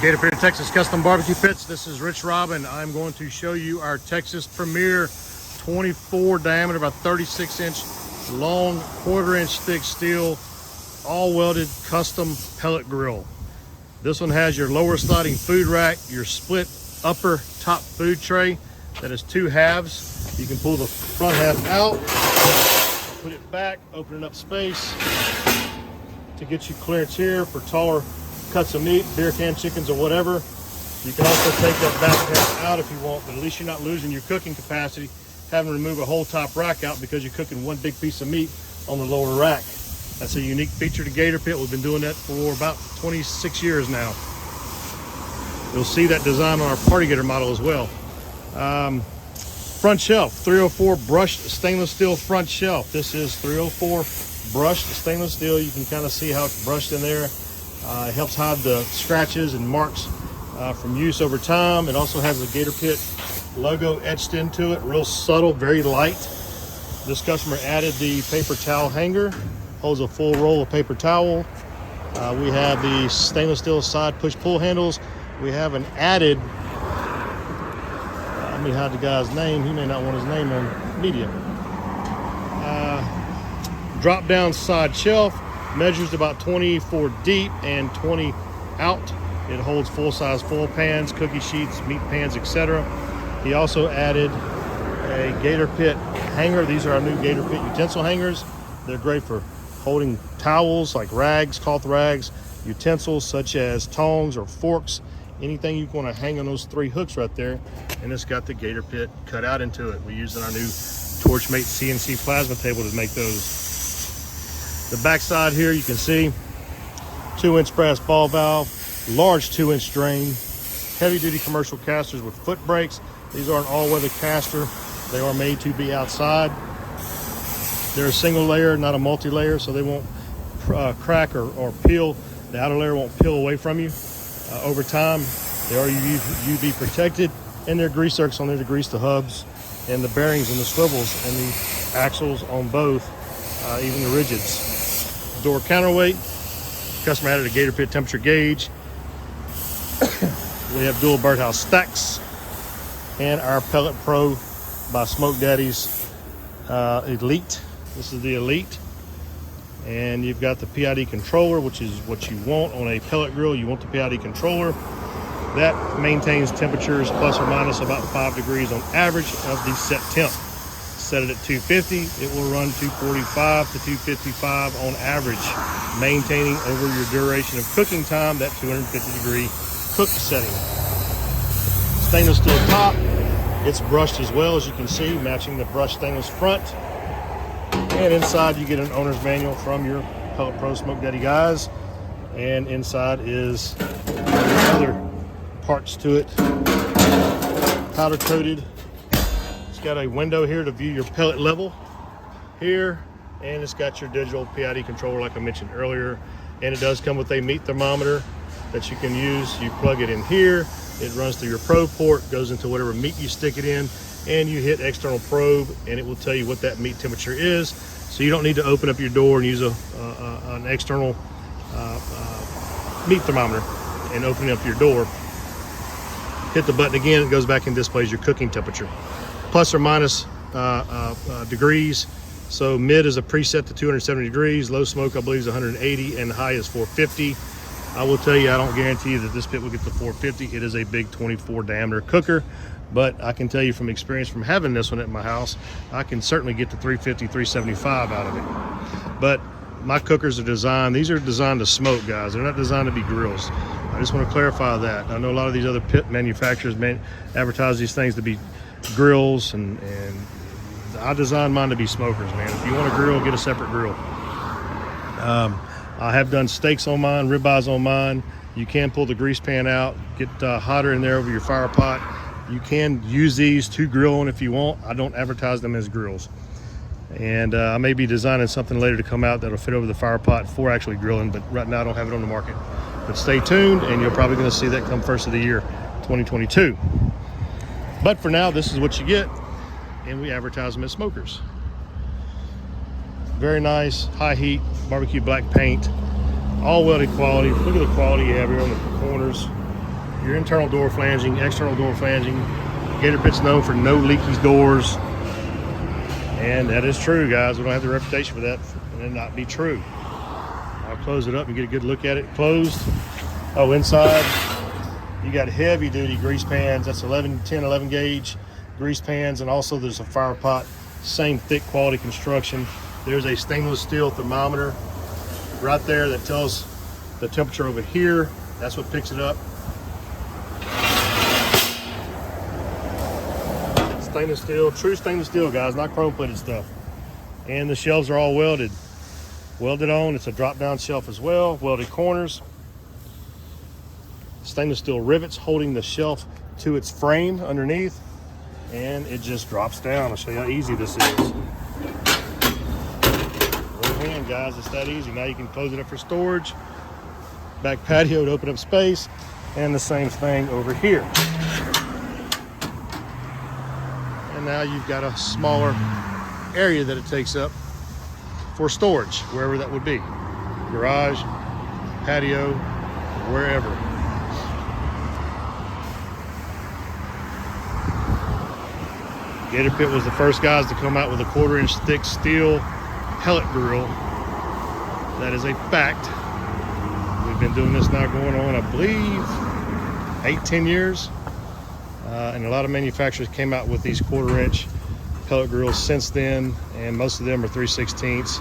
Gator Pit of Texas Custom Barbecue Pits. This is Rich Robin. I'm going to show you our Texas Premier 24 diameter, about 36-inch long, quarter-inch thick steel, all welded custom pellet grill. This one has your lower sliding food rack, your split upper top food tray that is two halves. You can pull the front half out, put it back, opening up space to get you clearance here for taller cuts of meat, beer can chickens or whatever. You can also take that back half out if you want, but at least you're not losing your cooking capacity, having to remove a whole top rack out because you're cooking one big piece of meat on the lower rack. That's a unique feature to Gator Pit. We've been doing that for about 26 years now. You'll see that design on our Party Gator model as well. Front shelf, 304 brushed stainless steel front shelf. This is 304 brushed stainless steel. You can kind of see how it's brushed in there. It helps hide the scratches and marks from use over time. It also has the Gator Pit logo etched into it, real subtle, very light. This customer added the paper towel hanger, holds a full roll of paper towel. We have the stainless steel side push-pull handles. We have an added, let me hide the guy's name, he may not want his name on media. Drop-down side shelf. Measures about 24 deep and 20 out. It holds full-size foil pans, cookie sheets, meat pans, etc. He also added a Gator Pit hanger. These are our new Gator Pit utensil hangers. They're great for holding towels like rags, cloth rags, utensils such as tongs or forks, anything you want to hang on those three hooks right there. And it's got the Gator Pit cut out into it. We're using our new Torchmate CNC plasma table to make those. The back side here, you can see 2-inch brass ball valve, large 2-inch drain, heavy duty commercial casters with foot brakes. These are an all-weather caster. They are made to be outside. They're a single layer, not a multi-layer, so they won't crack or peel. The outer layer won't peel away from you over time. They are UV protected, and there are grease zerks on there to grease the hubs and the bearings and the swivels and the axles on both, even the rigids. Door counterweight. Customer added a Gator Pit temperature gauge. We have dual birdhouse stacks and our Pellet Pro by Smoke Daddy's Elite. This is the Elite, and you've got the PID controller, which is what you want on a pellet grill. You want the PID controller. That maintains temperatures plus or minus about 5 degrees on average of the set temp. Set it at 250, it will run 245 to 255 on average, maintaining over your duration of cooking time that 250 degree cook setting. Stainless steel top, it's brushed as well, as you can see, matching the brushed stainless front. And inside you get an owner's manual from your Pellet Pro Smoke Daddy guys. And inside is other parts to it, powder coated. It's got a window here to view your pellet level here, and it's got your digital PID controller like I mentioned earlier, and it does come with a meat thermometer that you can use. You plug it in here, it runs through your probe port, goes into whatever meat you stick it in, and you hit external probe and it will tell you what that meat temperature is. So you don't need to open up your door and use an external meat thermometer and open up your door. Hit the button again, it goes back and displays your cooking temperature. Plus or minus degrees. So mid is a preset to 270 degrees, low smoke I believe is 180, and high is 450. I will tell you, I don't guarantee you that this pit will get to 450. It is a big 24 diameter cooker, but I can tell you from experience from having this one at my house, I can certainly get to 350, 375 out of it. But my cookers are designed, these are designed to smoke, guys. They're not designed to be grills. I just want to clarify that. I know a lot of these other pit manufacturers advertise these things to be grills, and I designed mine to be smokers, man. If you want a grill, get a separate grill. I have done steaks on mine, ribeyes on mine. You can pull the grease pan out, get hotter in there over your fire pot. You can use these to grill on if you want. I don't advertise them as grills. And I may be designing something later to come out that'll fit over the fire pot for actually grilling, but right now I don't have it on the market. But stay tuned, and you're probably going to see that come first of the year, 2022. But for now, this is what you get, and we advertise them as smokers. Very nice, high heat, barbecue black paint, all welded quality. Look at the quality you have here on the corners. your internal door flanging, external door flanging. Gator Pit's known for no leaky doors. And that is true, guys. We don't have the reputation for that and it not be true. I'll close it up and get a good look at it. Closed. Oh, inside, you got heavy duty grease pans. That's 10, 11 gauge grease pans. And also there's a fire pot, same thick quality construction. There's a stainless steel thermometer right there that tells the temperature over here. That's what picks it up. Stainless steel, true stainless steel, guys, not chrome plated stuff. And the shelves are all welded on. It's a drop down shelf as well, welded corners. Stainless steel rivets holding the shelf to its frame underneath, and it just drops down. I'll show you how easy this is. One hand, guys, it's that easy. Now you can close it up for storage, back patio to open up space, and the same thing over here. And now you've got a smaller area that it takes up for storage, wherever that would be. Garage, patio, wherever. Gator Pit was the first guys to come out with a 1/4-inch thick steel pellet grill. That is a fact. We've been doing this now going on, I believe, 8-10 years. And a lot of manufacturers came out with these 1/4-inch pellet grills since then, and most of them are 3/16,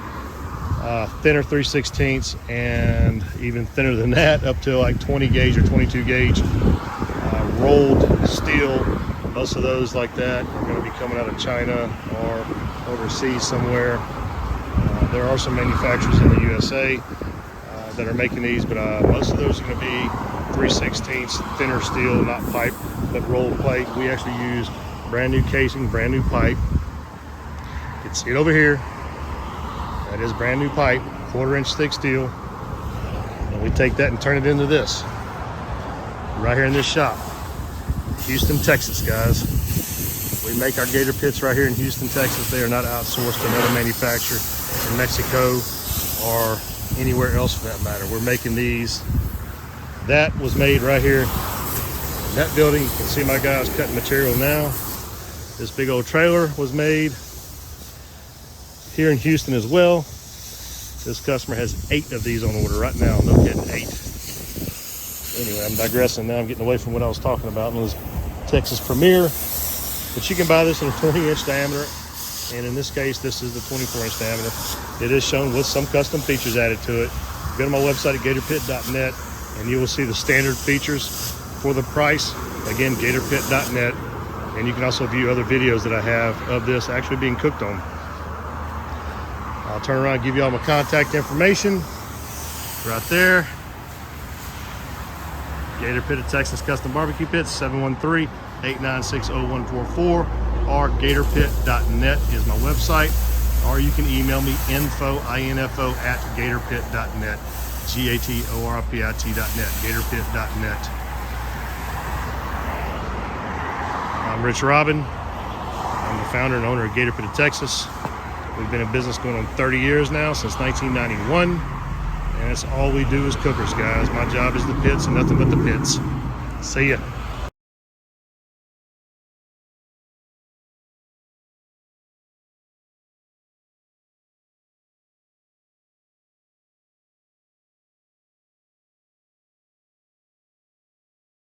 thinner 3/16, and even thinner than that, up to like 20 gauge or 22 gauge rolled steel. Most of those like that are going to be coming out of China or overseas somewhere. There are some manufacturers in the USA that are making these, but most of those are going to be 3/16 thinner steel, not pipe, but rolled plate. We actually use brand new casing, brand new pipe. You can see it over here. That is brand new pipe, 1/4-inch thick steel. And we take that and turn it into this. Right here in this shop. Houston, Texas, guys. We make our Gator Pits right here in Houston, Texas. They are not outsourced to another manufacturer in Mexico or anywhere else for that matter. We're making these. That was made right here in that building. You can see my guys cutting material now. This big old trailer was made here in Houston as well. This customer has 8 of these on order right now. No kidding, 8. Anyway, I'm digressing now. I'm getting away from what I was talking about. It was Texas Premier. But you can buy this in a 20-inch diameter. And in this case, this is the 24-inch diameter. It is shown with some custom features added to it. Go to my website at gatorpit.net and you will see the standard features for the price. Again, gatorpit.net. And you can also view other videos that I have of this actually being cooked on. I'll turn around and give you all my contact information right there. Gator Pit of Texas Custom Barbecue Pits, 713-896-0144, or gatorpit.net is my website, or you can email me info at gatorpit.net, gatorpit.net, gatorpit.net. I'm Ritch Robin. I'm the founder and owner of Gator Pit of Texas. We've been in business going on 30 years now, since 1991. And that's all we do is cookers, guys. My job is the pits and nothing but the pits. See ya.